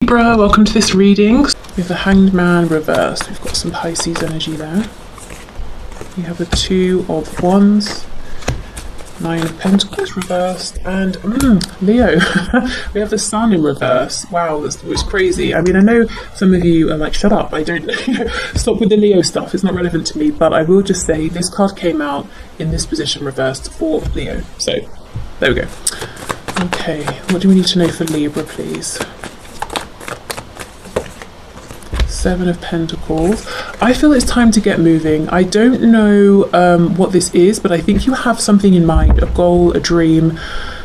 Libra, welcome to this reading. We have the Hanged Man reversed. We've got some Pisces energy there. We have the Two of Wands, Nine of Pentacles reversed, and Leo. We have the Sun in reverse. Wow, it's crazy. I mean, I know some of you are like, shut up, I don't stop with the Leo stuff, it's not relevant to me, but I will just say this card came out in this position reversed for Leo. So, there we go. Okay, what do we need to know for Libra, please? Seven of Pentacles. I feel it's time to get moving. I don't know what this is, but I think you have something in mind, a goal, a dream,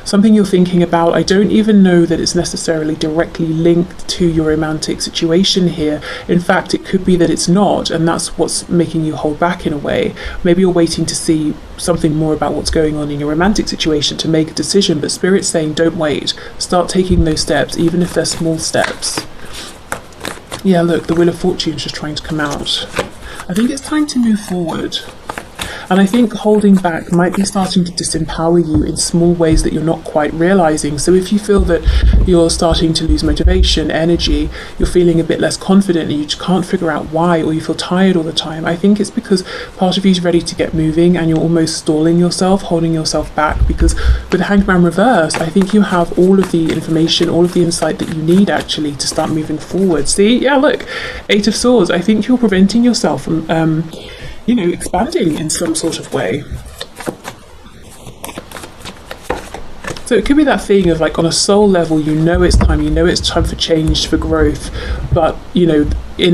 something you're thinking about. I don't even know that it's necessarily directly linked to your romantic situation here. In fact, it could be that it's not, and that's what's making you hold back in a way. Maybe you're waiting to see something more about what's going on in your romantic situation to make a decision, but Spirit's saying don't wait. Start taking those steps, even if they're small steps. Yeah, look, the Wheel of Fortune is just trying to come out. I think it's time to move forward. And I think holding back might be starting to disempower you in small ways that you're not quite realizing. So if you feel that you're starting to lose motivation, energy, you're feeling a bit less confident and you just can't figure out why, or you feel tired all the time, I think it's because part of you is ready to get moving and you're almost stalling yourself, holding yourself back, because with the Hanged Man reversed, I think you have all of the information, all of the insight that you need actually to start moving forward. See, yeah, look, Eight of Swords. I think you're preventing yourself from expanding in some sort of way. So it could be that thing of like on a soul level, you know it's time for change, for growth, but in a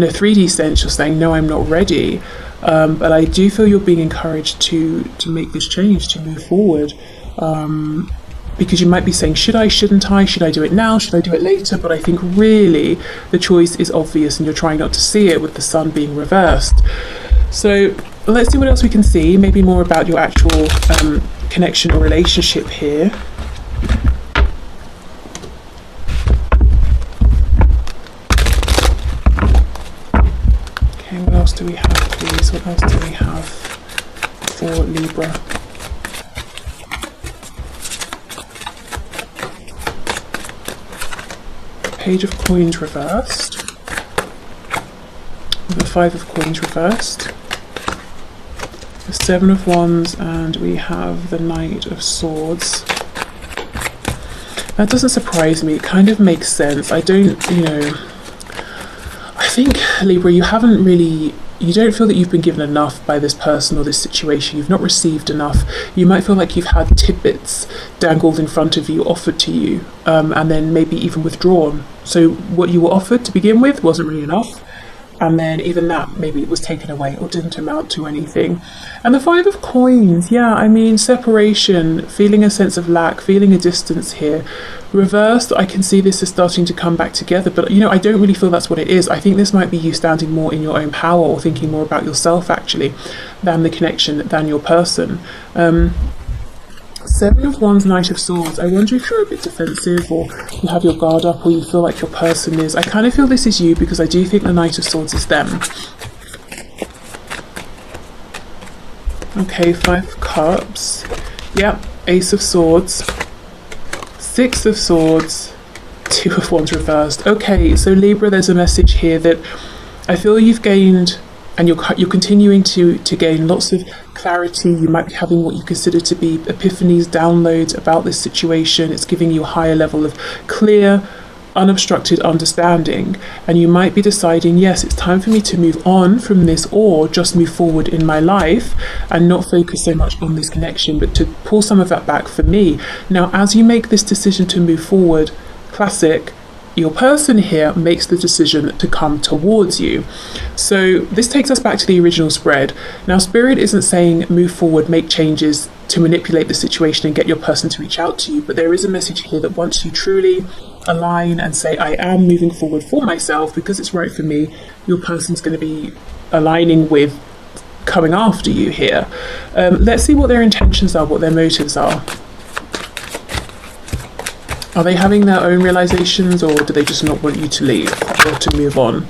3D sense you're saying no, I'm not ready, but I do feel you're being encouraged to make this change, to move forward, because you might be saying, should I, shouldn't I, should I do it now, should I do it later? But I think really the choice is obvious and you're trying not to see it with the Sun being reversed. So let's see what else we can see, maybe more about your actual connection or relationship here. Okay, what else do we have, please? What else do we have for Libra? Page of Coins reversed. The Five of Coins reversed. The Seven of Wands, and we have the Knight of Swords. That doesn't surprise me, it kind of makes sense. I think, Libra, you don't feel that you've been given enough by this person or this situation. You've not received enough. You might feel like you've had tidbits dangled in front of you, offered to you, and then maybe even withdrawn. So what you were offered to begin with wasn't really enough. And then even that maybe was taken away or didn't amount to anything. And the Five of Coins, yeah, I mean, separation, feeling a sense of lack, feeling a distance here. Reversed, I can see this is starting to come back together, but I don't really feel that's what it is. I think this might be you standing more in your own power or thinking more about yourself actually than the connection, than your person. Seven of Wands, Knight of Swords. I wonder if you're a bit defensive or you have your guard up or you feel like your person is. I kind of feel this is you because I do think the Knight of Swords is them. Okay, Five of Cups. Yep, Ace of Swords. Six of Swords. Two of Wands reversed. Okay, so Libra, there's a message here that I feel you've gained, and you're continuing to gain lots of clarity. You might be having what you consider to be epiphanies, downloads about this situation. It's giving you a higher level of clear, unobstructed understanding, and you might be deciding, yes, it's time for me to move on from this, or just move forward in my life and not focus so much on this connection, but to pull some of that back for me. Now, as you make this decision to move forward, classic, your person here makes the decision to come towards you. So this takes us back to the original spread. Now, Spirit isn't saying move forward, make changes to manipulate the situation and get your person to reach out to you, but there is a message here that once you truly align and say, I am moving forward for myself because it's right for me, your person's going to be aligning with coming after you here. Let's see what their intentions are, what their motives are. Are they having their own realizations, or do they just not want you to leave or to move on?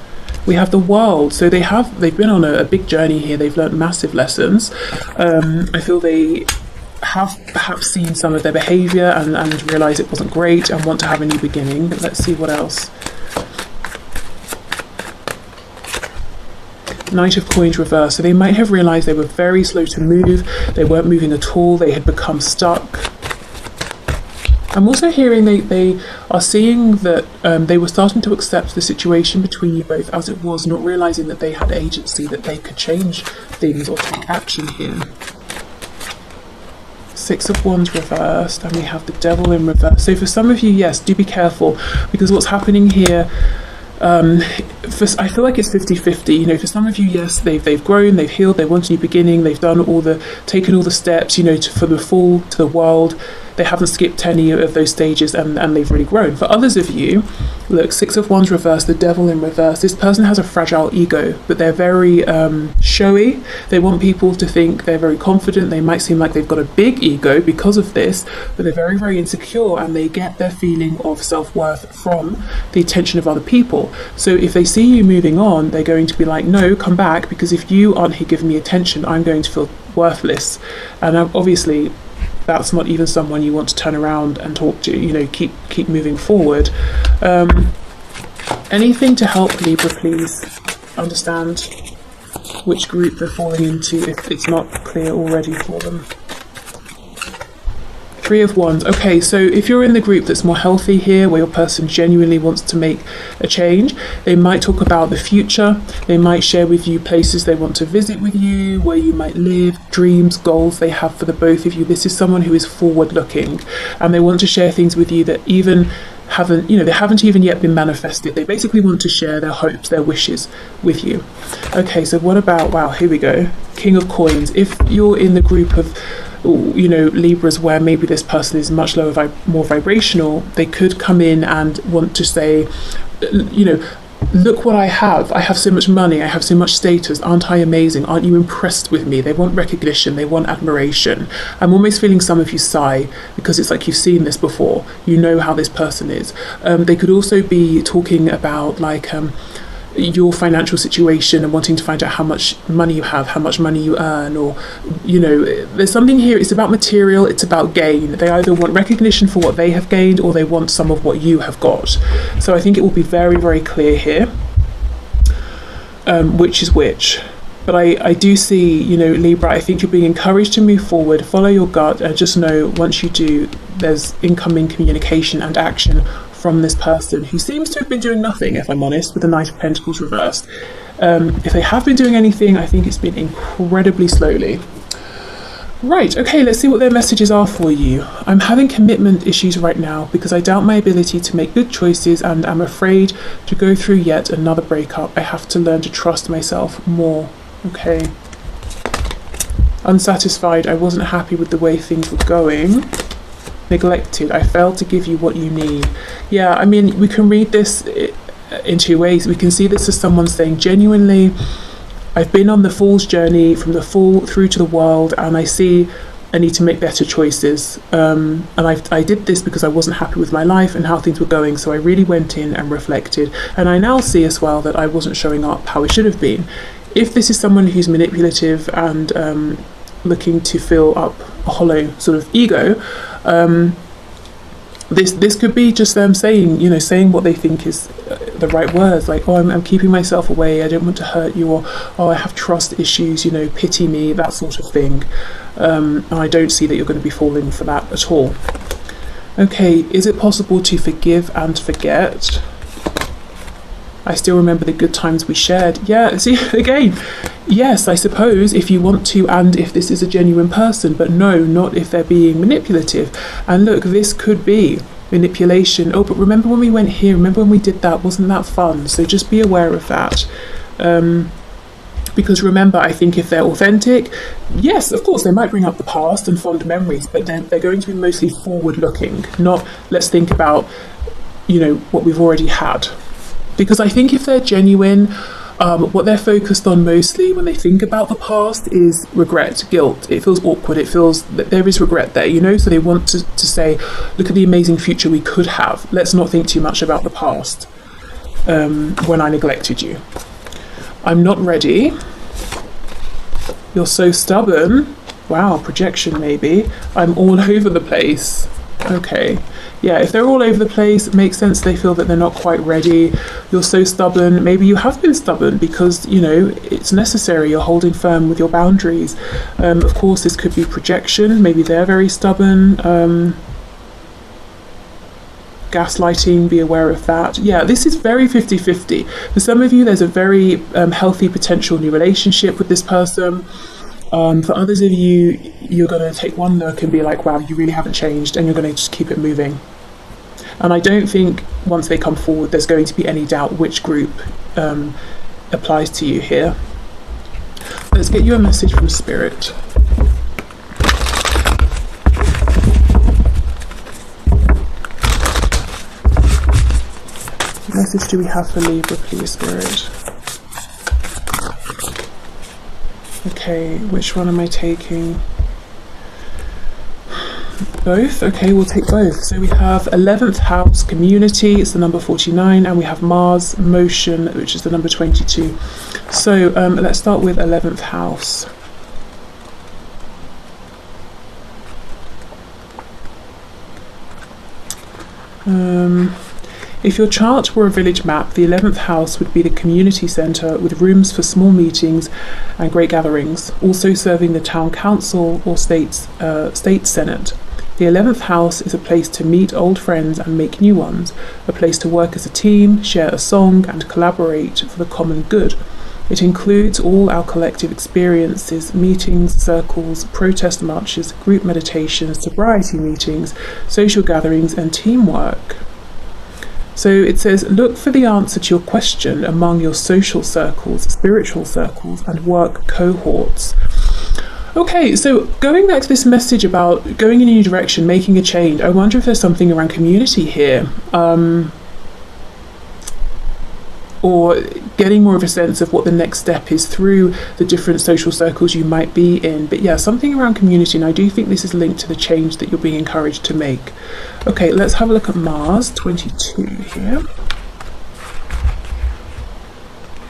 We have the World, so they've been on a big journey here. They've learned massive lessons. I feel they have perhaps seen some of their behaviour and realise it wasn't great and want to have a new beginning. Let's see what else. Knight of Coins reversed. So they might have realized they were very slow to move. They weren't moving at all. They had become stuck. I'm also hearing they are seeing that they were starting to accept the situation between you both as it was, not realizing that they had agency, that they could change things or take action here. Six of Wands reversed, and we have the Devil in reverse. So for some of you, yes, do be careful, because what's happening here, I feel like it's 50-50. You know, for some of you, yes, they've grown, they've healed, they want a new beginning, they've taken all the steps, you know, for the fall to the world. They haven't skipped any of those stages, and they've really grown. For others of you, look, Six of Wands reversed, the Devil in reverse. This person has a fragile ego, but they're very showy. They want people to think they're very confident. They might seem like they've got a big ego because of this, but they're very, very insecure, and they get their feeling of self-worth from the attention of other people. So if they see you moving on, they're going to be like, no, come back, because if you aren't here giving me attention, I'm going to feel worthless. And obviously, that's not even someone you want to turn around and talk to. You know, keep moving forward. Anything to help Libra, please understand which group they're falling into if it's not clear already for them. Three of Wands. Okay, so if you're in the group that's more healthy here, where your person genuinely wants to make a change, they might talk about the future. They might share with you places they want to visit with you, where you might live, dreams, goals they have for the both of you. This is someone who is forward looking, and they want to share things with you that even they haven't even yet been manifested. They basically want to share their hopes, their wishes with you. Okay, so what about, wow, here we go. King of Coins. If you're in the group of Libras where maybe this person is much lower, more vibrational, they could come in and want to say, look what I have so much money, I have so much status, aren't I amazing, aren't you impressed with me? They want recognition, they want admiration. I'm almost feeling some of you sigh, because it's like you've seen this before, you know how this person is. They could also be talking about your financial situation and wanting to find out how much money you have, how much money you earn, or there's something here. It's about material, it's about gain. They either want recognition for what they have gained, or they want some of what you have got. So I think it will be very, very clear here which is which. But I do see, Libra, I think you're being encouraged to move forward, follow your gut, and just know once you do, there's incoming communication and action from this person, who seems to have been doing nothing, if I'm honest, with the Knight of Pentacles reversed. If they have been doing anything, I think it's been incredibly slowly. Right, okay, let's see what their messages are for you. I'm having commitment issues right now because I doubt my ability to make good choices, and I'm afraid to go through yet another breakup. I have to learn to trust myself more. Okay. Unsatisfied. I wasn't happy with the way things were going. Neglected. I failed to give you what you need. Yeah, I mean, we can read this in two ways. We can see this as someone saying, genuinely, I've been on the Fool's journey from the Fool through to the world, and I see I need to make better choices. And I did this because I wasn't happy with my life and how things were going. So I really went in and reflected. And I now see as well that I wasn't showing up how I should have been. If this is someone who's manipulative and looking to fill up a hollow sort of ego, this could be just them saying what they think is the right words, like, oh, I'm keeping myself away, I don't want to hurt you, or oh, I have trust issues, pity me, that sort of thing. And I don't see that you're going to be falling for that at all. Okay, is it possible to forgive and forget? I still remember the good times we shared. Yeah, see, again, yes, I suppose, if you want to, and if this is a genuine person, but no, not if they're being manipulative. And look, this could be manipulation. Oh, but remember when we went here? Remember when we did that? Wasn't that fun? So just be aware of that. Because remember, I think if they're authentic, yes, of course, they might bring up the past and fond memories, but they're going to be mostly forward-looking, not let's think about, what we've already had. Because I think if they're genuine, what they're focused on mostly when they think about the past is regret, guilt. It feels awkward. It feels that there is regret there, So they want to say, look at the amazing future we could have. Let's not think too much about the past when I neglected you. I'm not ready. You're so stubborn. Wow, projection maybe. I'm all over the place. Okay. Yeah, if they're all over the place, it makes sense they feel that they're not quite ready. You're so stubborn. Maybe you have been stubborn because, you know, it's necessary. You're holding firm with your boundaries. Of course, this could be projection. Maybe they're very stubborn. Gaslighting, be aware of that. Yeah, this is very 50-50. For some of you, there's a very healthy potential new relationship with this person. For others of you, you're going to take one look and be like, wow, you really haven't changed, and you're going to just keep it moving. And I don't think once they come forward, there's going to be any doubt which group applies to you here. Let's get you a message from Spirit. What message do we have for Libra, please, Spirit? Okay, which one am I taking? Both? Okay, we'll take both. So we have 11th house, community, it's the number 49, and we have Mars, motion, which is the number 22. So let's start with 11th house. If your chart were a village map, the 11th house would be the community centre with rooms for small meetings and great gatherings, also serving the town council or state senate. The 11th house is a place to meet old friends and make new ones, a place to work as a team, share a song and collaborate for the common good. It includes all our collective experiences, meetings, circles, protest marches, group meditations, sobriety meetings, social gatherings and teamwork. So it says, look for the answer to your question among your social circles, spiritual circles, and work cohorts. Okay, so going back to this message about going in a new direction, making a change, I wonder if there's something around community here. Or getting more of a sense of what the next step is through the different social circles you might be in. But yeah, something around community, and I do think this is linked to the change that you're being encouraged to make. Okay, let's have a look at Mars, 22 here.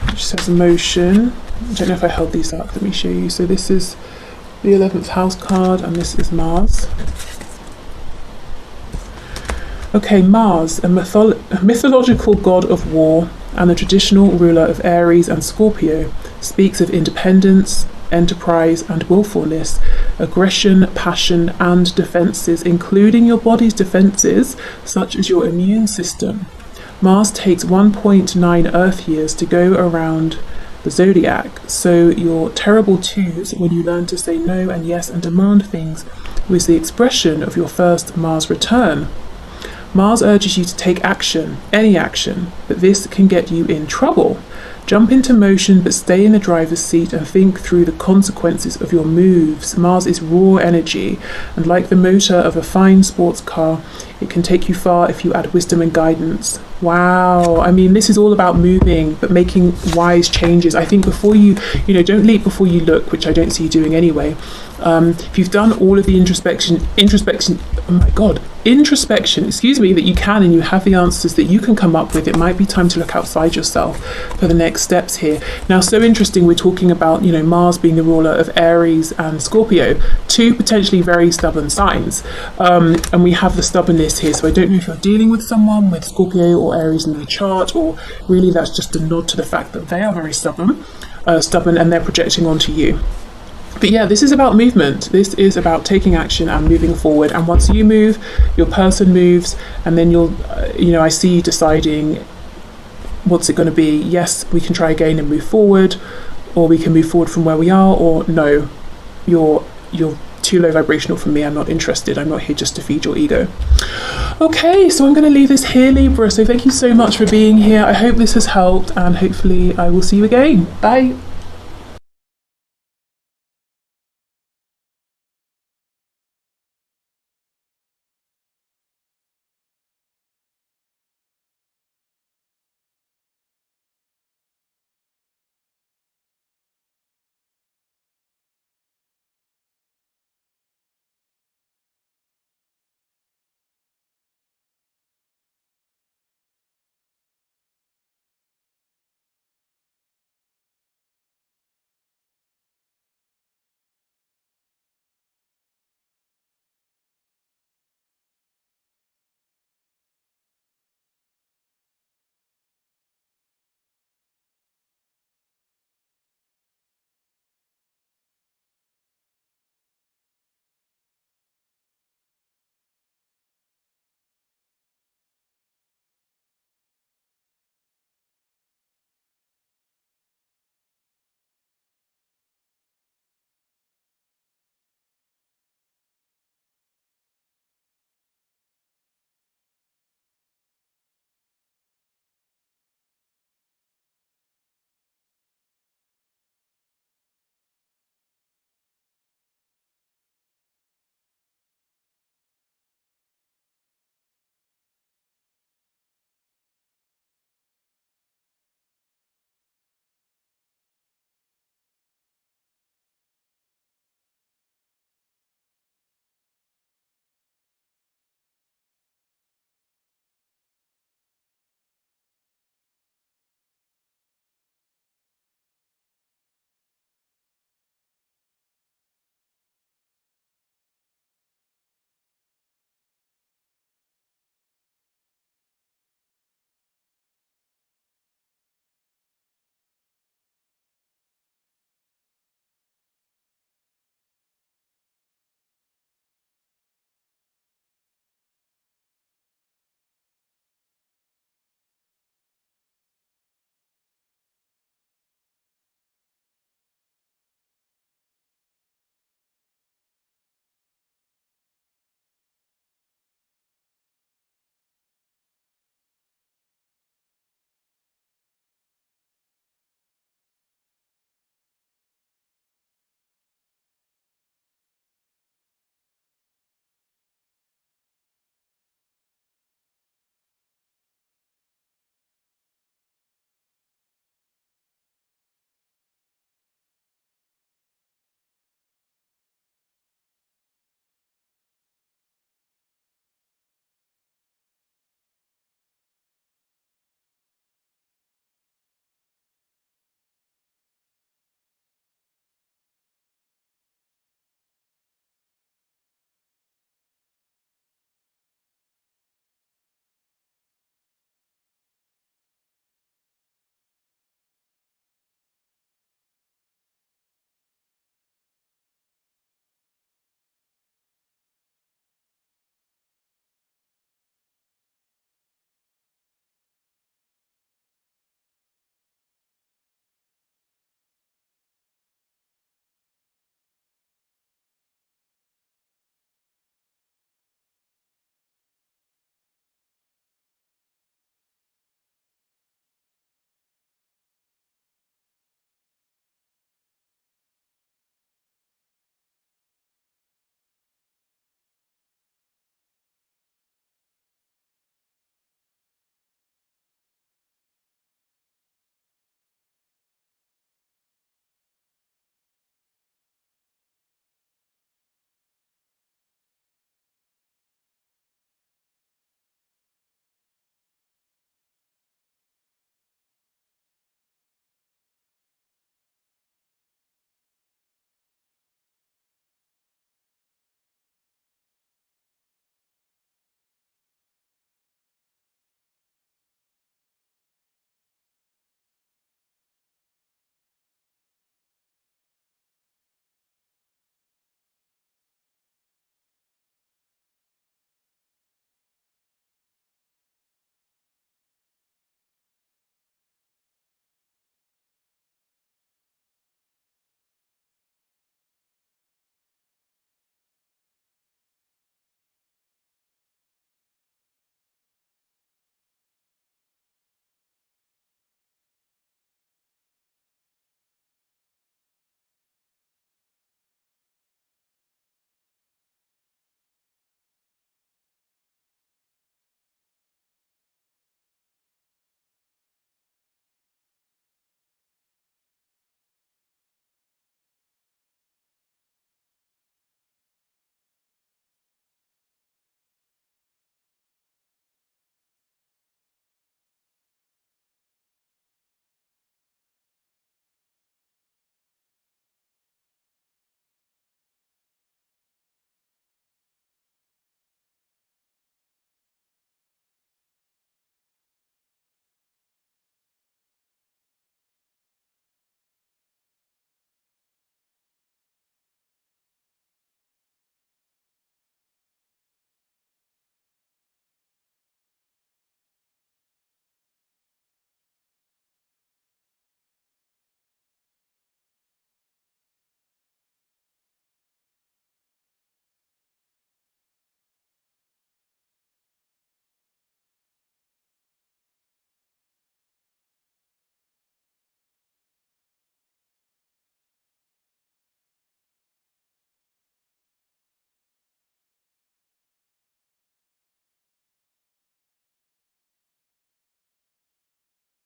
Which says motion. I don't know if I held these up, let me show you. So this is the 11th house card, and this is Mars. Okay, Mars, a mythological god of war and the traditional ruler of Aries and Scorpio, speaks of independence, enterprise and willfulness, aggression, passion and defences, including your body's defences, such as your immune system. Mars takes 1.9 Earth years to go around the zodiac, so your terrible twos, when you learn to say no and yes and demand things, was the expression of your first Mars return. Mars urges you to take action, any action, but this can get you in trouble. Jump into motion, but stay in the driver's seat and think through the consequences of your moves. Mars is raw energy, and like the motor of a fine sports car, it can take you far if you add wisdom and guidance. Wow, I mean, this is all about moving, but making wise changes. I think before you don't leap before you look, which I don't see you doing anyway. If you've done all of the introspection, that you can, and you have the answers that you can come up with, it might be time to look outside yourself for the next steps here. Now, so interesting, we're talking about, Mars being the ruler of Aries and Scorpio, two potentially very stubborn signs. And we have the stubbornness here. So I don't know if you're dealing with someone with Scorpio or Aries in their chart, or really that's just a nod to the fact that they are very stubborn and they're projecting onto you. But yeah, this is about movement. This is about taking action and moving forward. And once you move, your person moves, and then you'll, I see you deciding what's it going to be. Yes, we can try again and move forward, or we can move forward from where we are, or no, you're too low vibrational for me. I'm not interested. I'm not here just to feed your ego. Okay, so I'm going to leave this here, Libra. So thank you so much for being here. I hope this has helped, and hopefully I will see you again. Bye.